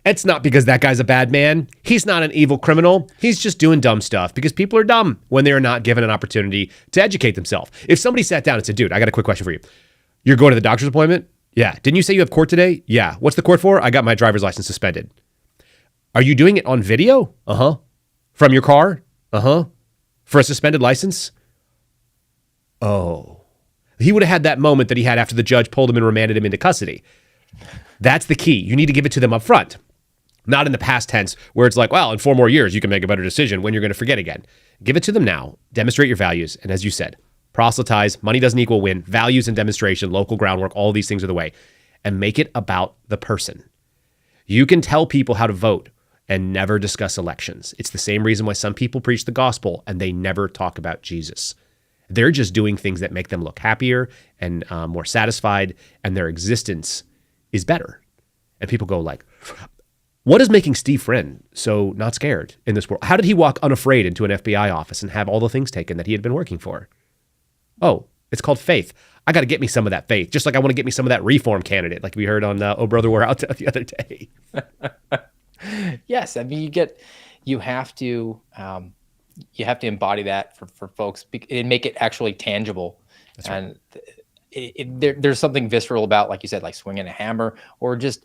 It's not because that guy's a bad man. He's not an evil criminal. He's just doing dumb stuff because people are dumb when they are not given an opportunity to educate themselves. If somebody sat down and said, dude, I got a quick question for you. You're going to the doctor's appointment? Yeah. Didn't you say you have court today? Yeah. What's the court for? I got my driver's license suspended. Are you doing it on video? Uh-huh. From your car? Uh-huh. For a suspended license? Oh. He would have had that moment that he had after the judge pulled him and remanded him into custody. That's the key. You need to give it to them up front. Not in the past tense where it's like, well, in 4 more years, you can make a better decision when you're going to forget again. Give it to them now. Demonstrate your values. And as you said, proselytize. Money doesn't equal win. Values and demonstration, local groundwork, all these things are the way. And make it about the person. You can tell people how to vote and never discuss elections. It's the same reason why some people preach the gospel and they never talk about Jesus. They're just doing things that make them look happier and more satisfied, and their existence is better. And people go like, what is making Steve Friend so not scared in this world? How did he walk unafraid into an FBI office and have all the things taken that he had been working for? Oh, it's called faith. I got to get me some of that faith, just like I want to get me some of that reform candidate, like we heard on Oh Brother, We're Out the other day. Yes, I mean you have to embody that for folks and make it actually tangible. That's right. And there's something visceral about, like you said, like swinging a hammer, or just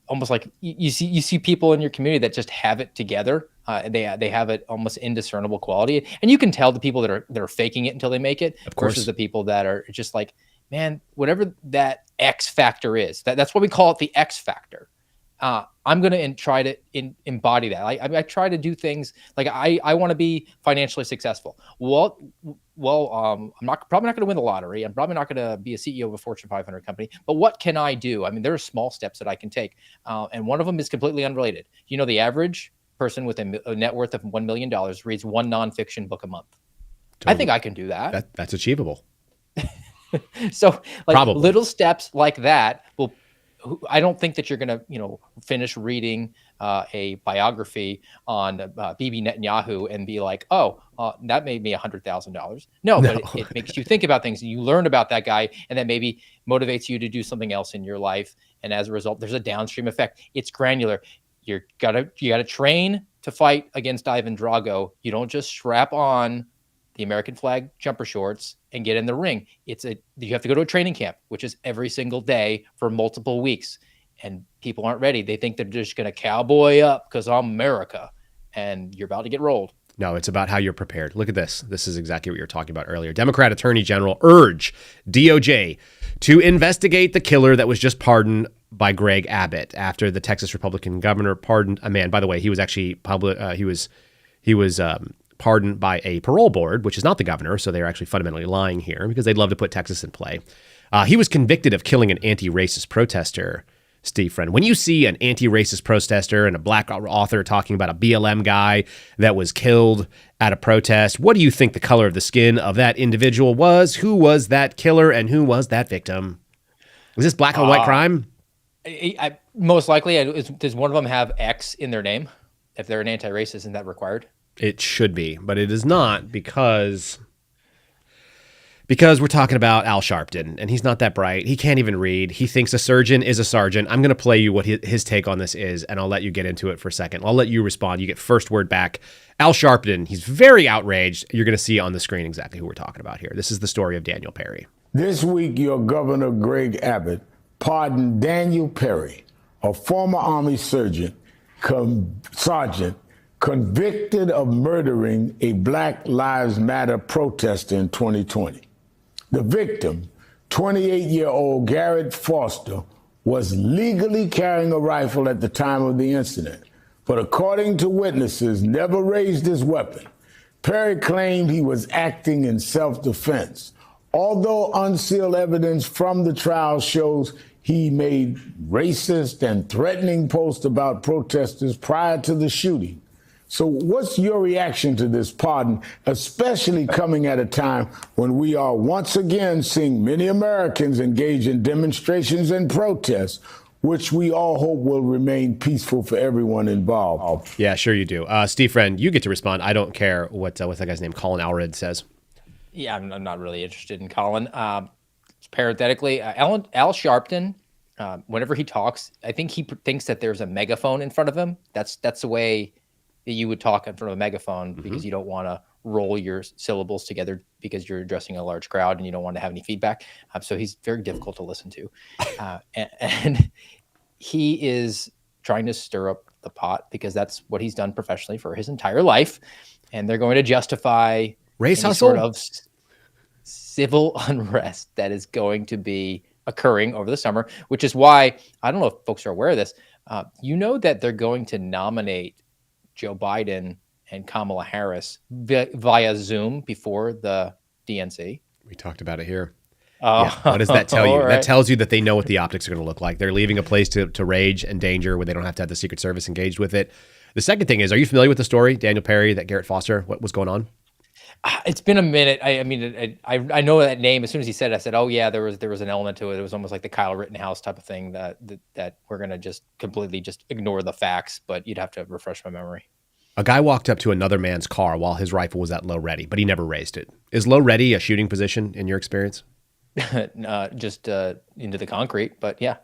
almost like you see people in your community that just have it together. They have it almost indiscernible quality, and you can tell the people that are faking it until they make it, of course, versus the people that are just like, man, whatever that X factor is, that's what we call it, the X factor. I'm going to try to embody that. I try to do things like I want to be financially successful. Well, I'm probably not going to win the lottery. I'm probably not going to be a CEO of a Fortune 500 company. But what can I do? I mean, there are small steps that I can take, and one of them is completely unrelated. You know, the average person with a net worth of $1 million reads one nonfiction book a month. Totally. I think I can do that. That's achievable. So, like, probably little steps like that will. I don't think that you're going to, finish reading a biography on Bibi Netanyahu and be like, oh, that made me $100,000. No, but it makes you think about things. You learn about that guy, and that maybe motivates you to do something else in your life. And as a result, there's a downstream effect. It's granular. You gotta train to fight against Ivan Drago. You don't just strap on the American flag jumper shorts and get in the ring. You have to go to a training camp, which is every single day for multiple weeks. And people aren't ready. They think they're just going to cowboy up because I'm America, and you're about to get rolled. No, it's about how you're prepared. Look at this. This is exactly what you were talking about earlier. Democrat Attorney General urge DOJ to investigate the killer that was just pardoned by Greg Abbott after the Texas Republican governor pardoned a man. By the way, he was actually pardoned by a parole board, which is not the governor, so they're actually fundamentally lying here because they'd love to put Texas in play. He was convicted of killing an anti-racist protester Steve Friend. When you see an anti-racist protester and a black author talking about a BLM guy that was killed at a protest, what do you think the color of the skin of that individual was? Who was that killer and who was that victim? Was this black on white crime? I most likely, does one of them have X in their name? If they're an anti-racist, isn't that required? It should be, but it is not because we're talking about Al Sharpton, and he's not that bright. He can't even read. He thinks a surgeon is a sergeant. I'm going to play you what his take on this is, and I'll let you get into it for a second. I'll let you respond. You get first word back. Al Sharpton, he's very outraged. You're going to see on the screen exactly who we're talking about here. This is the story of Daniel Perry. This week, your Governor Greg Abbott pardoned Daniel Perry, a former Army sergeant convicted of murdering a Black Lives Matter protester in 2020. The victim, 28-year-old Garrett Foster, was legally carrying a rifle at the time of the incident, but according to witnesses, never raised his weapon. Perry claimed he was acting in self-defense, although unsealed evidence from the trial shows he made racist and threatening posts about protesters prior to the shooting. So what's your reaction to this pardon, especially coming at a time when we are once again seeing many Americans engage in demonstrations and protests, which we all hope will remain peaceful for everyone involved? Yeah, sure you do. Steve Friend, you get to respond. I don't care what's that guy's name, Colin Allred, says. Yeah, I'm not really interested in Colin. Parenthetically, Al Sharpton, whenever he talks, I think he thinks that there's a megaphone in front of him. That's the way that you would talk in front of a megaphone, because you don't want to roll your syllables together because you're addressing a large crowd and you don't want to have any feedback. So he's very difficult to listen to. And he is trying to stir up the pot because that's what he's done professionally for his entire life. And they're going to justify race any hustle sort of civil unrest that is going to be occurring over the summer, which is why, I don't know if folks are aware of this, you know that they're going to nominate Joe Biden and Kamala Harris via Zoom before the DNC. We talked about it here. Oh, yeah. What does that tell you? right. That tells you that they know what the optics are going to look like. They're leaving a place to rage and danger where they don't have to have the Secret Service engaged with it. The second thing is, are you familiar with the story, Daniel Perry, that Garrett Foster, what was going on? It's been a minute. I mean, I know that name. As soon as he said it, I said, oh yeah, there was an element to it. It was almost like the Kyle Rittenhouse type of thing that we're going to just completely just ignore the facts, but you'd have to refresh my memory. A guy walked up to another man's car while his rifle was at low ready, but he never raised it. Is low ready a shooting position in your experience? Just into the concrete, but yeah.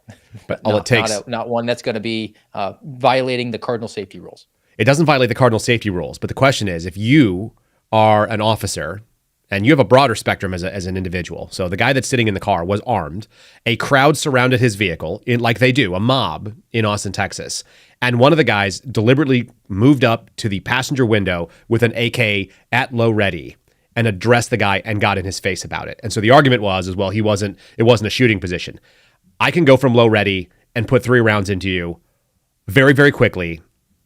But all it takes... Not one that's going to be violating the cardinal safety rules. It doesn't violate the cardinal safety rules, but the question is, if you are an officer and you have a broader spectrum as an individual. So the guy that's sitting in the car was armed. A crowd surrounded his vehicle, like they do, a mob in Austin, Texas. And one of the guys deliberately moved up to the passenger window with an AK at low ready and addressed the guy and got in his face about it. And so the argument was, well, it wasn't a shooting position. I can go from low ready and put 3 rounds into you very, very quickly.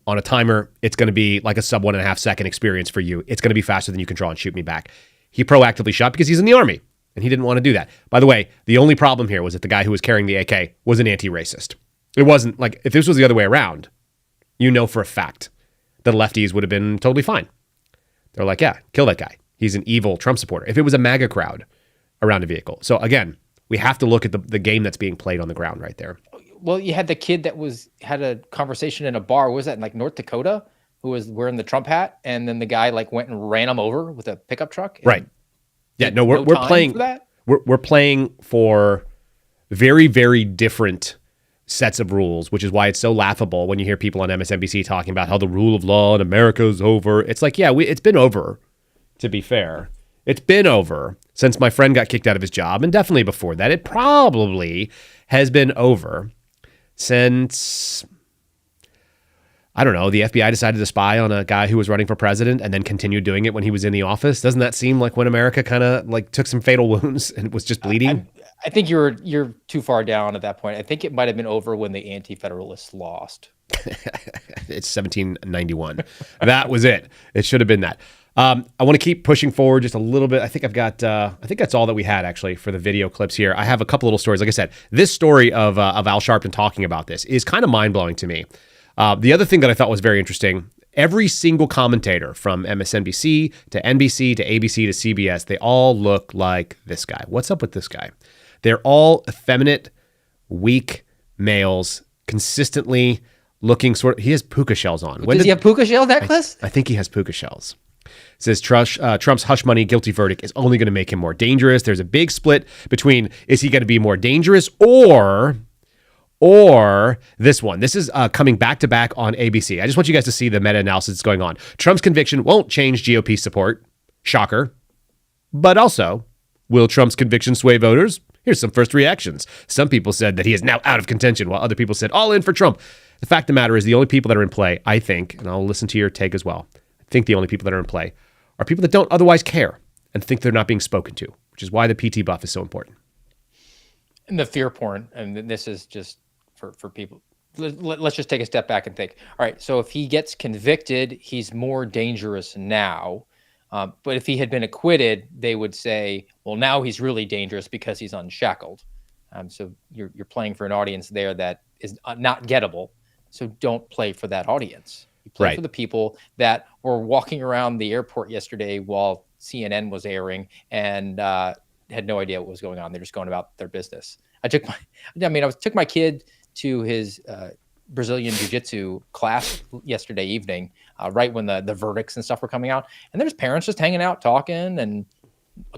On a timer, it's going to be like a sub 1.5 second experience for you. It's going to be faster than you can draw and shoot me back. He proactively shot because he's in the Army and he didn't want to do that. By the way, the only problem here was that the guy who was carrying the AK was an anti-racist. It wasn't like, if this was the other way around, you know for a fact the lefties would have been totally fine. They're like, yeah, kill that guy. He's an evil Trump supporter. If it was a MAGA crowd around a vehicle. So again, we have to look at the game that's being played on the ground right there. Well, you had the kid that had a conversation in a bar. What was that in like North Dakota? Who was wearing the Trump hat, and then the guy like went and ran him over with a pickup truck. Right. Yeah. No, we're playing. We're playing for very, very different sets of rules, which is why it's so laughable when you hear people on MSNBC talking about how the rule of law in America is over. It's like, yeah, it's been over. To be fair, it's been over since my friend got kicked out of his job, and definitely before that, it probably has been over since, I don't know, the FBI decided to spy on a guy who was running for president and then continued doing it when he was in the office. Doesn't that seem like when America kind of like took some fatal wounds and was just bleeding? I think you're too far down at that point. I think it might have been over when the Anti-Federalists lost. It's 1791. That was it. It should have been that. I want to keep pushing forward just a little bit. I think that's all that we had actually for the video clips here. I have a couple little stories. Like I said, this story of Al Sharpton talking about this is kind of mind blowing to me. The other thing that I thought was very interesting, every single commentator from MSNBC to NBC to ABC to CBS, they all look like this guy. What's up with this guy? They're all effeminate, weak males, consistently looking he has puka shells on. Does he have puka shell necklace? I think he has puka shells. It says Trump's hush money guilty verdict is only going to make him more dangerous. There's a big split between, is he going to be more dangerous or this one. This is coming back to back on ABC. I just want you guys to see the meta-analysis that's going on. Trump's conviction won't change GOP support. Shocker. But also, will Trump's conviction sway voters? Here's some first reactions. Some people said that he is now out of contention, while other people said all in for Trump. The fact of the matter is the only people that are in play, I think, and I'll listen to your take as well, I think the only people that are in play are people that don't otherwise care and think they're not being spoken to, which is why the PT buff is so important. And the fear porn, and this is just for people. Let's just take a step back and think. All right, so if he gets convicted, he's more dangerous now. But if he had been acquitted, they would say, well, now he's really dangerous because he's unshackled. So you're playing for an audience there that is not gettable. So don't play for that audience. You play for the people that were walking around the airport yesterday while CNN was airing and had no idea what was going on. They're just going about their business. I took my kid to his Brazilian jiu-jitsu class yesterday evening, right when the verdicts and stuff were coming out. And there's parents just hanging out, talking, and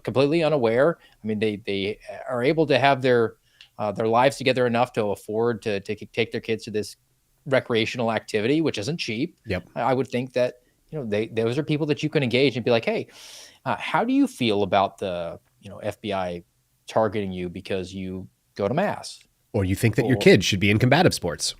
completely unaware. I mean, they are able to have their lives together enough to afford to take their kids to this recreational activity, which isn't cheap. Yep. I would think that, those are people that you can engage and be like, hey, how do you feel about the, FBI targeting you because you go to mass? Or you think that your kid should be in combative sports.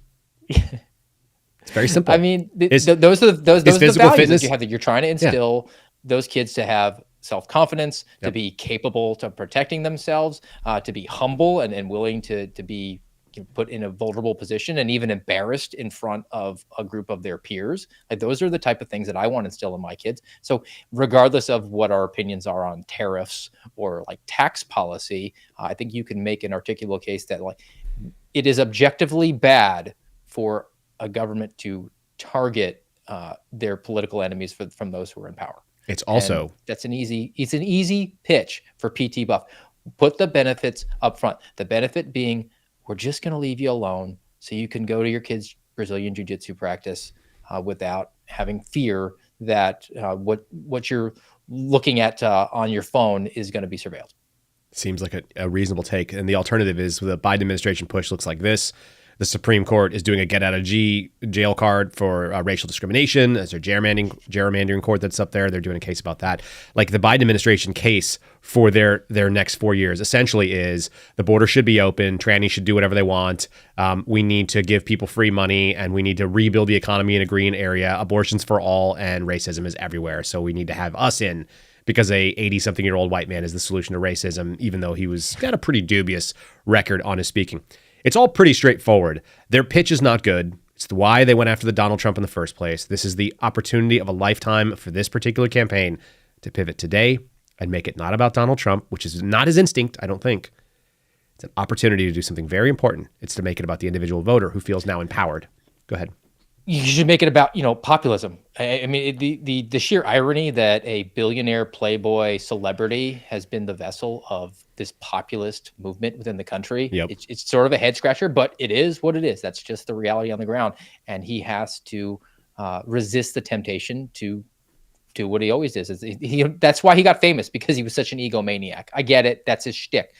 It's very simple. I mean, those are the values fitness that you have, that you're trying to instill those kids to have self-confidence, to be capable to protecting themselves, to be humble and willing to be put in a vulnerable position and even embarrassed in front of a group of their peers. Like, those are the type of things that I want to instill in my kids. So regardless of what our opinions are on tariffs or like tax policy, I think you can make an articulable case that like it is objectively bad for a government to target their political enemies from those who are in power. It's also it's an easy pitch for PT Buff. Put the benefits up front. The benefit being, we're just going to leave you alone so you can go to your kids' Brazilian jiu-jitsu practice without having fear that what you're looking at on your phone is going to be surveilled. Seems like a reasonable take. And the alternative is the Biden administration push looks like this. The Supreme Court is doing a get out of jail card for racial discrimination. There's a gerrymandering court that's up there. They're doing a case about that. Like, the Biden administration case for their next 4 years essentially is the border should be open. Trannies should do whatever they want. We need to give people free money, and we need to rebuild the economy in a green area. Abortion's for all, and racism is everywhere. So we need to have us in, because a 80-something-year-old white man is the solution to racism, even though he got a pretty dubious record on his speaking. It's all pretty straightforward. Their pitch is not good. It's why they went after the Donald Trump in the first place. This is the opportunity of a lifetime for this particular campaign to pivot today and make it not about Donald Trump, which is not his instinct, I don't think. It's an opportunity to do something very important. It's to make it about the individual voter who feels now empowered. Go ahead. You should make it about, populism. I mean, the sheer irony that a billionaire playboy celebrity has been the vessel of this populist movement within the country. Yep. It's sort of a head scratcher, but it is what it is. That's just the reality on the ground. And he has to resist the temptation to do what he always does. That's why he got famous, because he was such an egomaniac. I get it. That's his shtick.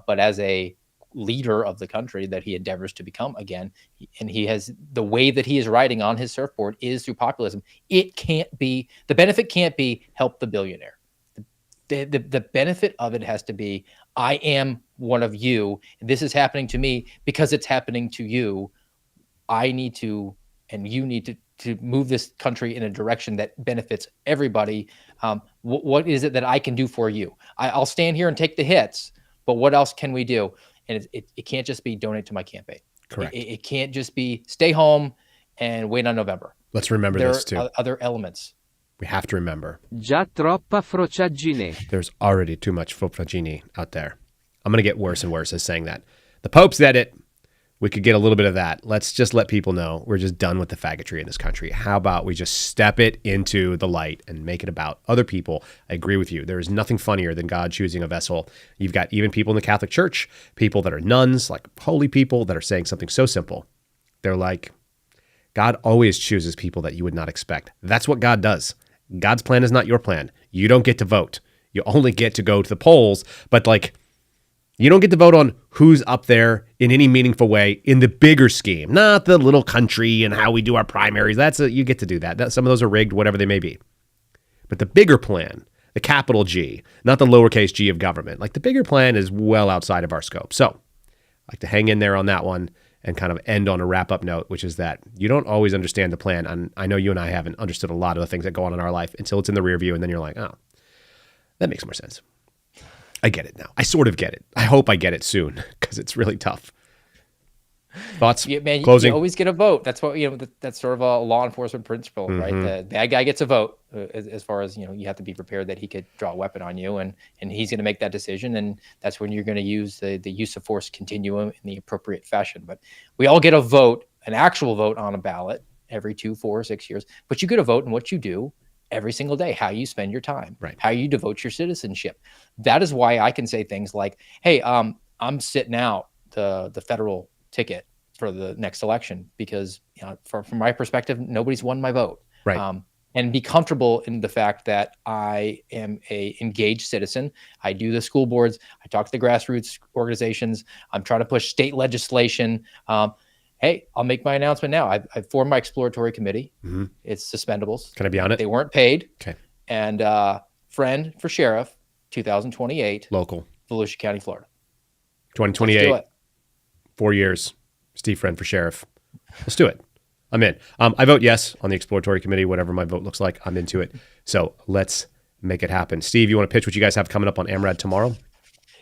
But as a leader of the country that he endeavors to become again, and he has the way that he is riding on his surfboard is through populism. The benefit can't be help the billionaire. The benefit of it has to be, I am one of you. This is happening to me because it's happening to you. I need to, and you need to move this country in a direction that benefits everybody. What is it that I can do for you? I'll stand here and take the hits, but what else can we do? And it can't just be donate to my campaign. Correct. It can't just be stay home and wait on November. Let's remember this too. There are other elements. We have to remember. Già troppa frociaggine. There's already too much frociaggine out there. I'm going to get worse and worse as saying that. The Pope said it. We could get a little bit of that. Let's just let people know we're just done with the faggotry in this country. How about we just step it into the light and make it about other people? I agree with you. There is nothing funnier than God choosing a vessel. You've got even people in the Catholic Church, people that are nuns, like holy people that are saying something so simple. They're like, God always chooses people that you would not expect. That's what God does. God's plan is not your plan. You don't get to vote. You only get to go to the polls, but you don't get to vote on who's up there in any meaningful way in the bigger scheme, not the little country and how we do our primaries. You get to do that. Some of those are rigged, whatever they may be. But the bigger plan, the capital G, not the lowercase g of government, the bigger plan is well outside of our scope. So I like to hang in there on that one and kind of end on a wrap-up note, which is that you don't always understand the plan. And I know you and I haven't understood a lot of the things that go on in our life until it's in the rear view, and then you're like, oh, that makes more sense. I get it now. I sort of get it. I hope I get it soon because it's really tough. Thoughts? Yeah, man, Closing? you always get a vote. That's what that's sort of a law enforcement principle, right? The bad guy gets a vote as far as you have to be prepared that he could draw a weapon on you, and he's going to make that decision, and that's when you're going to use the use of force continuum in the appropriate fashion. But we all get a vote, an actual vote on a ballot every 2, 4, 6 years. But you get a vote in what you do every single day, how you spend your time, right? How you devote your citizenship. That is why I can say things like, hey, I'm sitting out the federal ticket for the next election because from my perspective, nobody's won my vote. Right. And be comfortable in the fact that I am a engaged citizen. I do the school boards. I talk to the grassroots organizations. I'm trying to push state legislation. Hey, I'll make my announcement now. I've formed my exploratory committee. Mm-hmm. It's suspendables. Can I be on it? They weren't paid. Okay. And friend for sheriff, 2028. Local. Volusia County, Florida. 2028. Let's do it. 4 years. Steve Friend for sheriff. Let's do it. I'm in. I vote yes on the exploratory committee, whatever my vote looks like. I'm into it. So let's make it happen. Steve, you want to pitch what you guys have coming up on AMRAD tomorrow?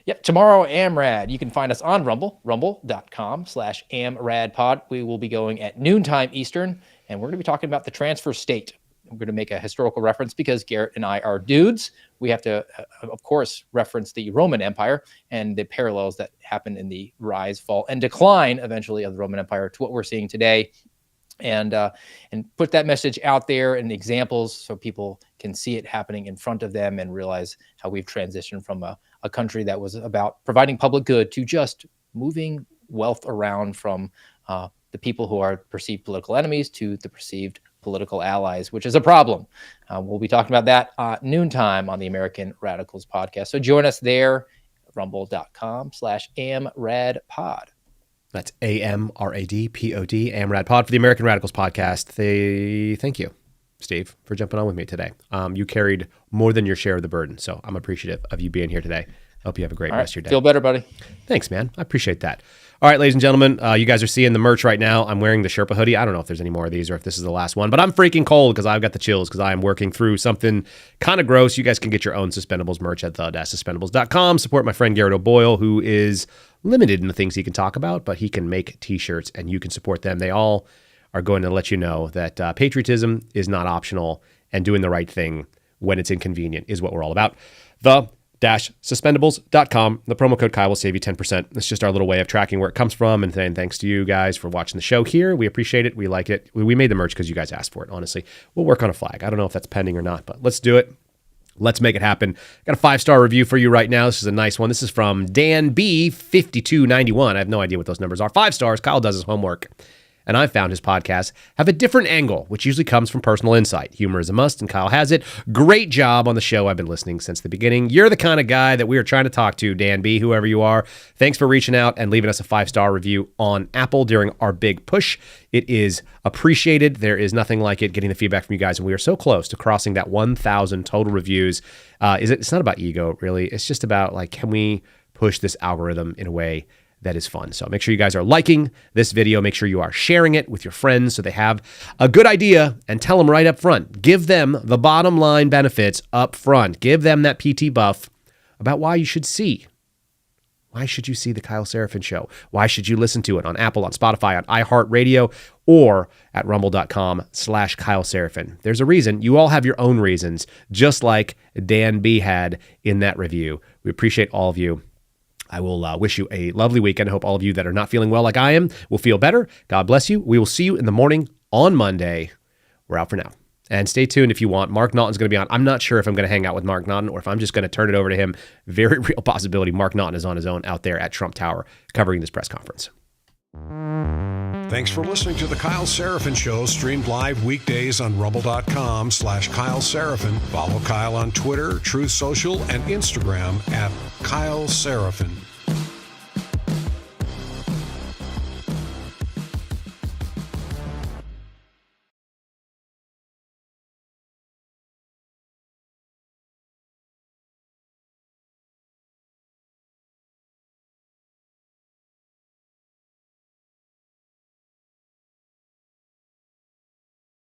Yep, tomorrow, AMRAD. You can find us on Rumble, rumble.com/AMRADpod. We will be going at noontime Eastern, and we're going to be talking about the transfer state. We're going to make a historical reference because Garrett and I are dudes. We have to, of course, reference the Roman Empire and the parallels that happened in the rise, fall, and decline eventually of the Roman Empire to what we're seeing today. And put that message out there in examples so people can see it happening in front of them and realize how we've transitioned from a country that was about providing public good to just moving wealth around from the people who are perceived political enemies to the perceived political allies, which is a problem. We'll be talking about that noontime on the American Radicals podcast. So join us there, rumble.com/AMRADpod. That's AMRADPOD, AMRAD Pod for the American Radicals podcast. Thank you, Steve, for jumping on with me today. You carried more than your share of the burden, so I'm appreciative of you being here today. I hope you have a great rest of your day. Feel better, buddy. Thanks, man. I appreciate that. All right, ladies and gentlemen, you guys are seeing the merch right now. I'm wearing the Sherpa hoodie. I don't know if there's any more of these or if this is the last one, but I'm freaking cold because I've got the chills because I am working through something kind of gross. You guys can get your own Suspendables merch at the-suspendables.com. Support my friend Garrett O'Boyle, who is limited in the things he can talk about, but he can make t-shirts and you can support them. They all are going to let you know that patriotism is not optional and doing the right thing when it's inconvenient is what we're all about. The-suspendables.com. The promo code Kyle will save you 10%. It's just our little way of tracking where it comes from. And then thanks to you guys for watching the show here. We appreciate it. We like it. We made the merch because you guys asked for it, honestly. We'll work on a flag. I don't know if that's pending or not, but let's do it. Let's make it happen. Got a 5-star review for you right now. This is a nice one. This is from Dan B 5291. I have no idea what those numbers are. 5 stars. Kyle does his homework. And I've found his podcasts have a different angle, which usually comes from personal insight. Humor is a must, and Kyle has it. Great job on the show. I've been listening since the beginning. You're the kind of guy that we are trying to talk to, Dan B, whoever you are. Thanks for reaching out and leaving us a 5-star review on Apple during our big push. It is appreciated. There is nothing like it, getting the feedback from you guys, and we are so close to crossing that 1,000 total reviews. It's not about ego, really. It's just about, can we push this algorithm in a way that is fun. So make sure you guys are liking this video. Make sure you are sharing it with your friends so they have a good idea, and tell them right up front. Give them the bottom line benefits up front. Give them that PT buff about why you should see Why should you see The Kyle Seraphin Show? Why should you listen to it on Apple, on Spotify, on iHeartRadio, or at rumble.com/Kyle Seraphin? There's a reason. You all have your own reasons, just like Dan B had in that review. We appreciate all of you. I will wish you a lovely weekend. I hope all of you that are not feeling well like I am will feel better. God bless you. We will see you in the morning on Monday. We're out for now. And stay tuned if you want. Mark Naughton's going to be on. I'm not sure if I'm going to hang out with Mark Naughton or if I'm just going to turn it over to him. Very real possibility Mark Naughton is on his own out there at Trump Tower covering this press conference. Thanks for listening to The Kyle Seraphin Show, streamed live weekdays on rumble.com/Kyle Seraphin. Follow Kyle on Twitter, Truth Social, and Instagram at Kyle Seraphin.